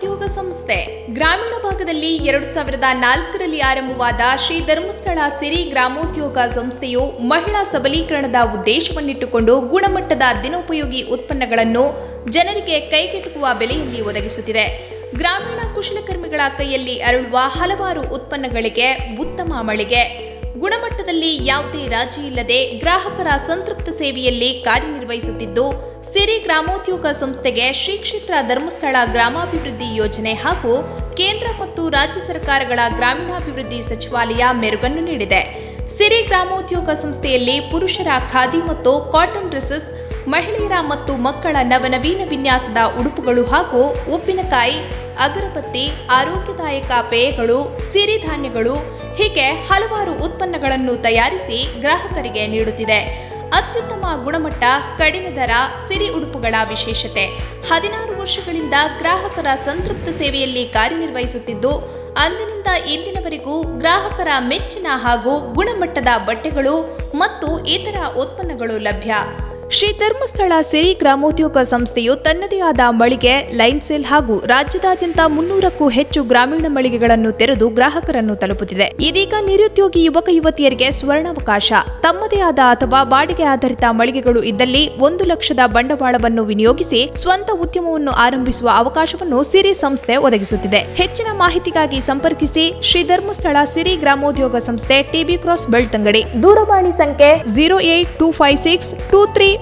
ಗ್ರಾಮೋದ್ಯೋಗ ಸಂಸ್ಥೆ ಗ್ರಾಮೀಣ ಭಾಗದಲ್ಲಿ 2004ರಲ್ಲಿ ಆರಂಭವಾದ ಶ್ರೀ ಧರ್ಮಸ್ಥಳ ಸಿರಿ ಗ್ರಾಮೋದ್ಯೋಗ ಸಂಸ್ಥೆಯು ಮಹಿಳಾ ಸಬಲೀಕರಣದ ಉದ್ದೇಶವನ್ನಿಟ್ಟುಕೊಂಡು ಗುಣಮಟ್ಟದ ದಿನೋಪಯೋಗಿ ಉತ್ಪನ್ನಗಳನ್ನು ಜನರಿಗೆ ಕೈಗೆಟುಕುವ ಬೆಲೆಯಲ್ಲಿ ಒದಗಿಸುತ್ತಿದೆ. ಗ್ರಾಮೀಣ ಕುಶಲಕರ್ಮಿಗಳ ಕೈಯಲ್ಲಿ ಅರಳುವ ಹಲವಾರು ಉತ್ಪನ್ನಗಳಿಗೆ ಉತ್ತಮ ಮಳಿಗೆ, ಗುಣಮಟ್ಟದಲ್ಲಿ ಯಾವುದೇ ರಾಜಿ ಇಲ್ಲದೆ ಗ್ರಾಹಕರ ಸಂತೃಪ್ತ ಸೇವೆಯಲ್ಲಿ ಕಾರ್ಯನಿರ್ವಹಿಸುತ್ತಿದ್ದು, ಸಿರಿ ಗ್ರಾಮೋದ್ಯೋಗ ಸಂಸ್ಥೆಗೆ ಶ್ರೀ ಕ್ಷೇತ್ರ ಧರ್ಮಸ್ಥಳ ಗ್ರಾಮಾಭಿವೃದ್ಧಿ ಯೋಜನೆ ಹಾಗೂ ಕೇಂದ್ರ ಮತ್ತು ರಾಜ್ಯ ಸರ್ಕಾರಗಳ ಗ್ರಾಮೀಣಾಭಿವೃದ್ಧಿ ಸಚಿವಾಲಯ ಮೆರುಗನ್ನು ನೀಡಿದೆ. ಸಿರಿ ಗ್ರಾಮೋದ್ಯೋಗ ಸಂಸ್ಥೆಯಲ್ಲಿ ಪುರುಷರ ಖಾದಿ ಮತ್ತು ಕಾಟನ್ ಡ್ರೆಸ್ಸಸ್, ಮಹಿಳೆಯರ ಮತ್ತು ಮಕ್ಕಳ ನವನವೀನ ವಿನ್ಯಾಸದ ಉಡುಪುಗಳು ಹಾಗೂ ಉಪ್ಪಿನಕಾಯಿ, ಅಗರಬತ್ತಿ, ಆರೋಗ್ಯದಾಯಕ ಪೇಯಗಳು, ಸಿರಿಧಾನ್ಯಗಳು ಹೀಗೆ ಹಲವಾರು ಉತ್ಪನ್ನಗಳನ್ನು ತಯಾರಿಸಿ ಗ್ರಾಹಕರಿಗೆ ನೀಡುತ್ತಿದೆ. ಅತ್ಯುತ್ತಮ ಗುಣಮಟ್ಟ, ಕಡಿಮೆ ದರ, ಸಿರಿ ಉಡುಪುಗಳ ವಿಶೇಷತೆ. 16 ವರ್ಷಗಳಿಂದ ಗ್ರಾಹಕರ ಸಂತೃಪ್ತ ಸೇವೆಯಲ್ಲಿ ಕಾರ್ಯನಿರ್ವಹಿಸುತ್ತಿದ್ದು, ಅಂದಿನಿಂದ ಇಂದಿನವರೆಗೂ ಗ್ರಾಹಕರ ಮೆಚ್ಚಿನ ಹಾಗೂ ಗುಣಮಟ್ಟದ ಬಟ್ಟೆಗಳು ಮತ್ತು ಇತರ ಉತ್ಪನ್ನಗಳು ಲಭ್ಯ. ಶ್ರೀ ಧರ್ಮಸ್ಥಳ ಸಿರಿ ಗ್ರಾಮೋದ್ಯೋಗ ಸಂಸ್ಥೆಯು ತನ್ನದೇ ಆದ ಮಳಿಗೆ, ಲೈನ್ ಸೇಲ್ ಹಾಗೂ ರಾಜ್ಯದಾದ್ಯಂತ 300ಕ್ಕೂ ಹೆಚ್ಚು ಗ್ರಾಮೀಣ ಮಳಿಗೆಗಳನ್ನು ತೆರೆದು ಗ್ರಾಹಕರನ್ನು ತಲುಪುತ್ತಿದೆ. ಇದೀಗ ನಿರುದ್ಯೋಗಿ ಯುವಕ ಯುವತಿಯರಿಗೆ ಸುವರ್ಣಾವಕಾಶ. ತಮ್ಮದೇ ಆದ ಅಥವಾ ಬಾಡಿಗೆ ಆಧಾರಿತ ಮಳಿಗೆಗಳು ಇದ್ದಲ್ಲಿ 1 ಲಕ್ಷದ ಬಂಡವಾಳವನ್ನು ವಿನಿಯೋಗಿಸಿ ಸ್ವಂತ ಉದ್ಯಮವನ್ನು ಆರಂಭಿಸುವ ಅವಕಾಶವನ್ನು ಸಿರಿ ಸಂಸ್ಥೆ ಒದಗಿಸುತ್ತಿದೆ. ಹೆಚ್ಚಿನ ಮಾಹಿತಿಗಾಗಿ ಸಂಪರ್ಕಿಸಿ ಶ್ರೀ ಧರ್ಮಸ್ಥಳ ಸಿರಿ ಗ್ರಾಮೋದ್ಯೋಗ ಸಂಸ್ಥೆ, ಟಿಬಿ ಕ್ರಾಸ್, ಬೆಳ್ತಂಗಡಿ. ದೂರವಾಣಿ ಸಂಖ್ಯೆ 08256234760.